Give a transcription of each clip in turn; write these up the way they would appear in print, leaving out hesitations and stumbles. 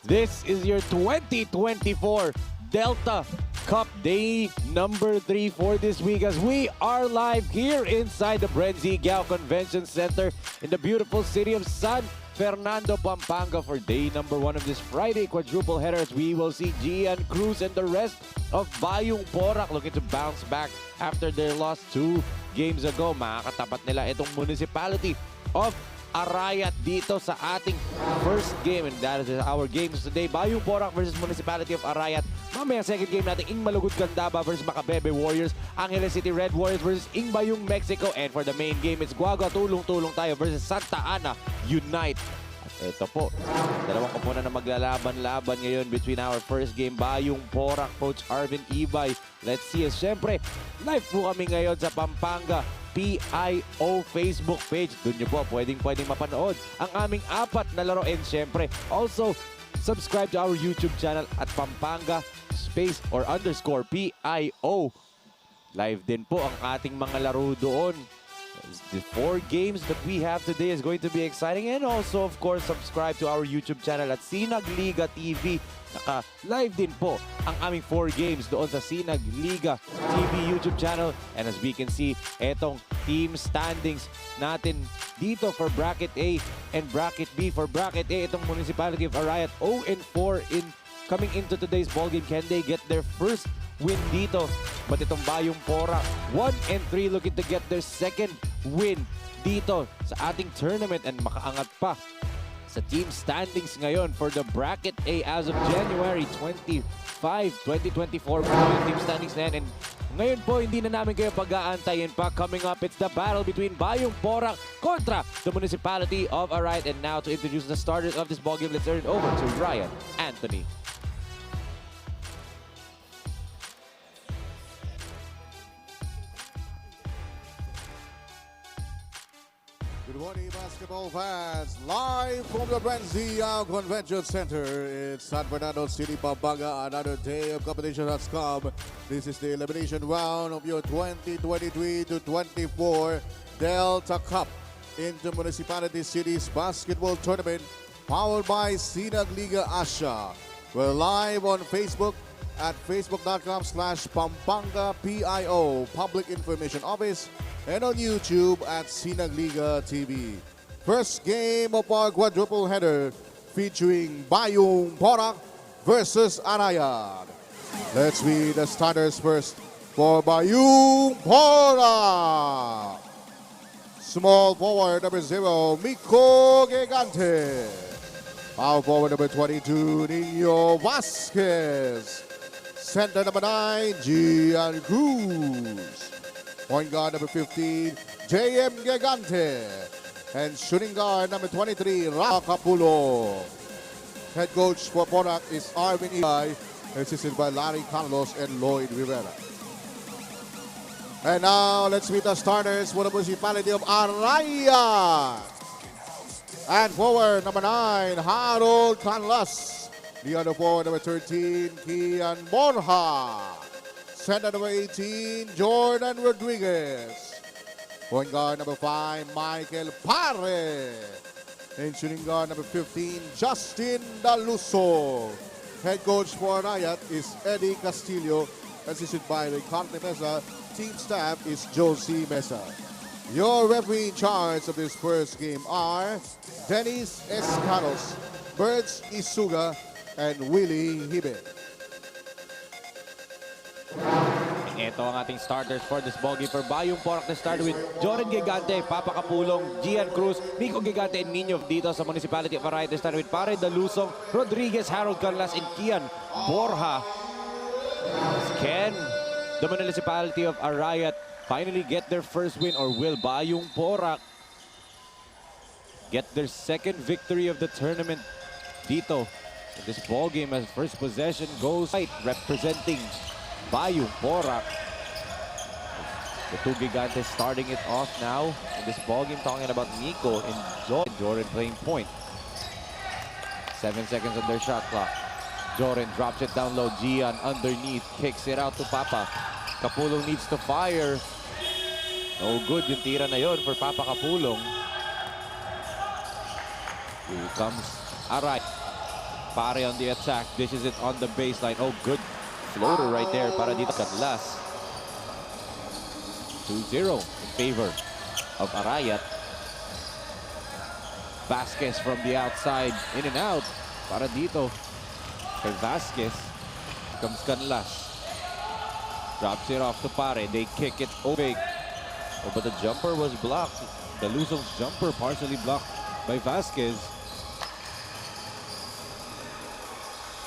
This is your 2024 Delta Cup Day number 3 for this week as we are live here inside the BREN GUIAO Convention Center in the beautiful city of San Fernando, Pampanga for day number 1 of this Friday quadruple header as we will see Gian Cruz and the rest of Bayung Porac looking to bounce back after their loss 2 games ago. Makakatapat nila itong Municipality of Arayat dito sa ating first game, and that is our games today. Bayung Porac versus Municipality of Arayat. Mamaya second game natin, Ing Malugod Candaba versus Macabebe Warriors. Angeles City Red Warriors versus Ing Bayung Mexico. And for the main game, it's Guagua Tulong-Tulong Tayo versus Santa Ana Unite. At ito po, dalawang koponan na maglalaban-laban ngayon between our first game, Bayung Porac, Coach Arvin Ibay. Let's see, syempre, live po kami ngayon sa Pampanga PIO Facebook page. Doon nyo po pwedeng mapanood ang aming 4 na laro. And syempre, also subscribe to our YouTube channel at Pampanga space or underscore PIO. Live din po ang ating mga laro doon. The 4 games that we have today is going to be exciting. And also, of course, subscribe to our YouTube channel at Sinag Liga TV. Naka-live din po ang aming 4 games doon sa Sinag Liga TV YouTube channel. And as we can see, etong team standings natin dito for Bracket A and Bracket B. For Bracket A, itong Municipality of Arayat 0-4 in coming into today's ballgame. Can they get their first win dito? But itong Bayung Porac 1-3 looking to get their second win dito sa ating tournament and makaangat pa sa team standings ngayon for the Bracket A as of January 25, 2024 po yung team standings na yan. And ngayon po, hindi na namin kayo pag-aantayin pa. Coming up, it's the battle between Bayung Porac kontra the Municipality of Arayat. And now to introduce the starters of this ballgame, let's turn it over to Ryan Anthony. Good morning, basketball fans. Live from the BREN GUIAO Convention Center in San Fernando City, Pampanga. Another day of competition has come. This is the elimination round of your 2023-24 Delta Cup into Municipality Cities Basketball Tournament powered by Sinag Liga Asia. We're live on Facebook at facebook.com/Pampanga PIO Public Information Office and on YouTube at Sinag Liga TV. First game of our quadruple header featuring Bayung Porac versus Arayat. Let's read the starters first for Bayung Porac. Small forward number 0, Miko Gigante. Power forward number 22, Nino Vasquez. Center number 9, Gian Cruz. Point guard number 15, JM Gigante. And shooting guard number 23, Racapulo. Head coach for Porac is Arvin Ibay, assisted by Larry Carlos and Lloyd Rivera. And now let's meet the starters for the Municipality of Arayat. And forward number 9, Harold Canlas. The other forward number 13, Kian Borja. Center number 18, Jordan Rodriguez. Point guard number 5, Michael Pare. And shooting guard number 15, Justin Daluso. Head coach for Arayat is Eddie Castillo, assisted by Ricardo Mesa. Team staff is Josie Mesa. Your referee in charge of this first game are Dennis Escaros, Birds Isuga, and Willie Hibe. Ito ang ating starters for this ball game for Bayung Porac. They started with Joren Gigante, Papa Kapulong, Gian Cruz, Nico Gigante, and Nino dito sa Municipality of Arayat. They started with Pare Dalusong, Rodriguez, Harold Canlas, and Kian Borja. Can the Municipality of Arayat finally get their first win, or will Bayung Porac get their second victory of the tournament dito in this ball game as first possession goes right, representing Bayung Porac. The two Gigantes starting it off now in this ball game, talking about Nico and Joren playing point. 7 seconds on their shot clock. Joren drops it down low. Gian underneath, kicks it out to Papa. Kapulong needs to fire. No good yung tira na yon for Papa Kapulong. Here comes Aray. Pare on the attack. Dishes it on the baseline. Oh, good floater right there para dito Canlas. 2-0 in favor of Arayat. Vasquez from the outside. In and out para dito kay Vasquez. Comes Canlas. Drops it off to Pare. They kick it over. Oh, but the jumper was blocked. The Luzon's jumper partially blocked by Vasquez.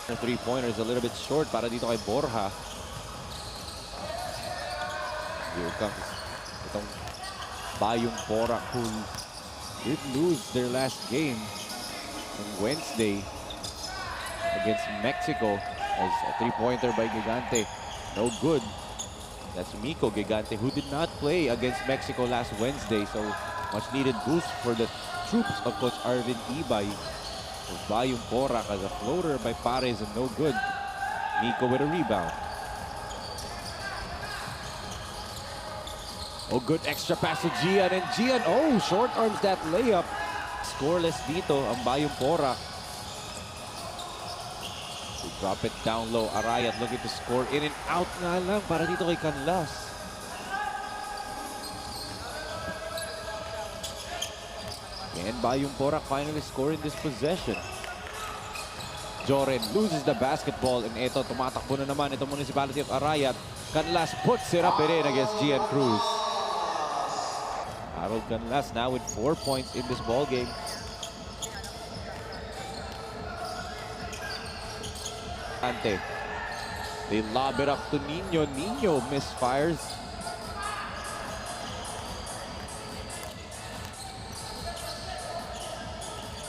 The three-pointer is a little bit short para dito kay Borja. Here comes itong Bayung Porac, who did lose their last game on Wednesday against Mexico as a three-pointer by Gigante. No good. That's Miko Gigante, who did not play against Mexico last Wednesday. So much needed boost for the troops of Coach Arvin Ibay. So Bayung Porac as a floater by Pares and no good. Miko with a rebound. Oh, good extra pass to Gian, and Gian, oh, short arms that layup. Scoreless dito ang Bayung Porac. They drop it down low. Arayat looking to score. In and out nga lang para dito kay Canlas. And Bayung Porac finally scoring this possession. Joren loses the basketball, and ito, tumatakbo na naman itong Municipality of Arayat. Canlas puts it up and in against Gian Cruz. Harold Canlas now with 4 points in this ball game. Ante. They lob it up to Nino. Nino misfires.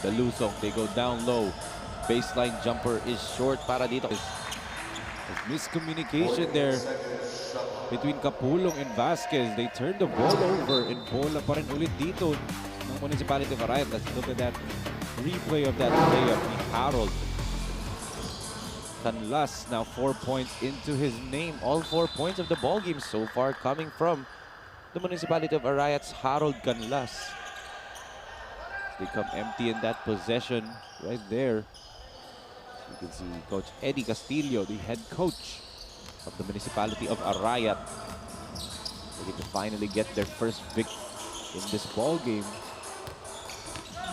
The Luzon, they go down low. Baseline jumper is short para dito. There's miscommunication there between Kapulong and Vasquez. They turned the ball over, and bola pa rin ulit dito ng Municipality of Arayat. Let's look at that replay of that layup ni Harold. Canlas now 4 points into his name. All 4 points of the ball game so far coming from the Municipality of Arayat's Harold Canlas. They come empty in that possession right there. You can see Coach Eddie Castillo, the head coach of the Municipality of Arayat, looking to finally get their first victory in this ball game.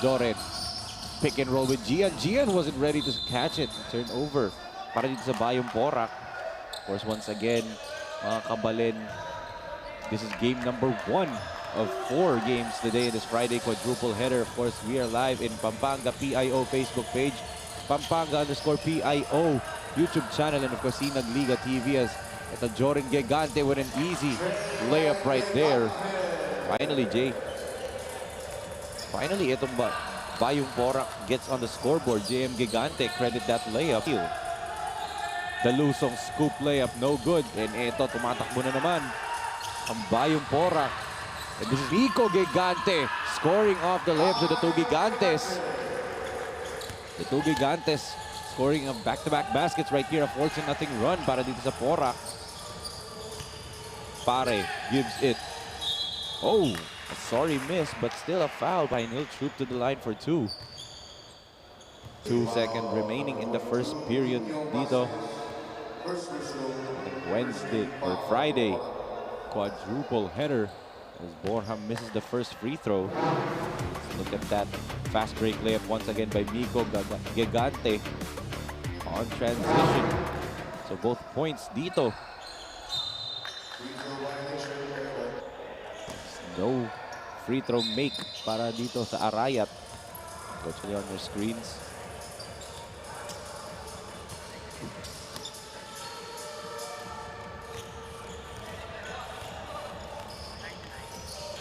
Joren, pick and roll with Gian. Gian wasn't ready to catch it. Turn over para dito sa Bayung Porac. Of course, once again, mga kabalin, this is game number 1 of 4 games today in this Friday quadruple header. Of course, we are live in Pampanga PIO Facebook page, Pampanga_PIO YouTube channel, and of course, Sinag Liga TV as ito Joren Gigante with an easy layup right there. Finally, Jay. Finally, itong Bayung Porac gets on the scoreboard. JM Gigante, credit that layup. The Luzon scoop layup, no good. And ito, tumatakbo na naman ang Bayung Porac. And this is Nico Gigante scoring off the layups of the two Gigantes. The two Gigantes scoring a back-to-back baskets right here. A 14-0 run para dito sa Porac. Pare gives it. Oh, a sorry miss, but still a foul by Nil Troop to the line for 2. 2 seconds remaining in the first period dito. Wednesday or Friday quadruple header as Borja misses the first free throw. Look at that fast break layup once again by Miko Gigante on transition. So both points dito No free throw make para dito sa Arayat. Watch it on your screens.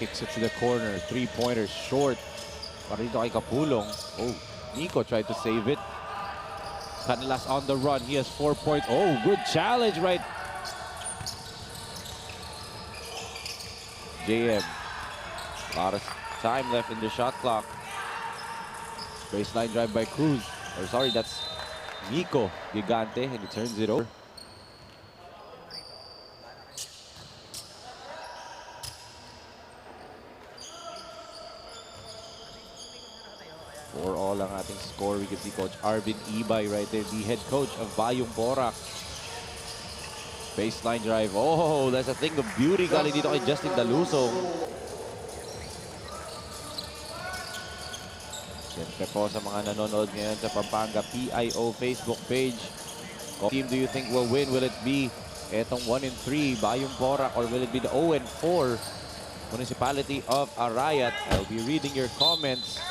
Kicks it to the corner. Three-pointer short. Para dito kay Kapulong. Oh, Nico tried to save it. Canlas on the run. He has 4 points. Oh, good challenge right. JM. A lot of time left in the shot clock. Baseline drive by Cruz. Or sorry, that's Nico Gigante, and he turns it over. For all ang ating score, we can see Coach Arvin Ibay right there, the head coach of Bayung Porac. Baseline drive. Oh, that's a thing of beauty galing dito kay Justin Dalusong. Siyempre po sa mga nanonood ngayon sa Pampanga PIO Facebook page. What team do you think will win? Will it be etong 1-3 Bayung Porac, or will it be the 0-4 Municipality of Arayat? I'll be reading your comments.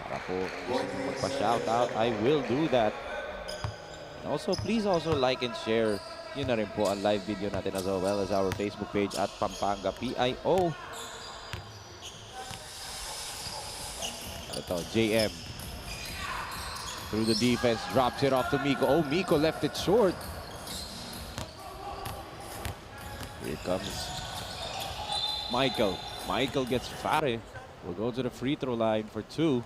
Para po magpa-shoutout, I will do that. And also, please also like and share. Yun na rin po ang live video natin as well as our Facebook page at Pampanga PIO. Ito, JM. Through the defense, drops it off to Miko. Oh, Miko left it short. Here comes Michael. Michael gets fat. We'll go to the free throw line for 2.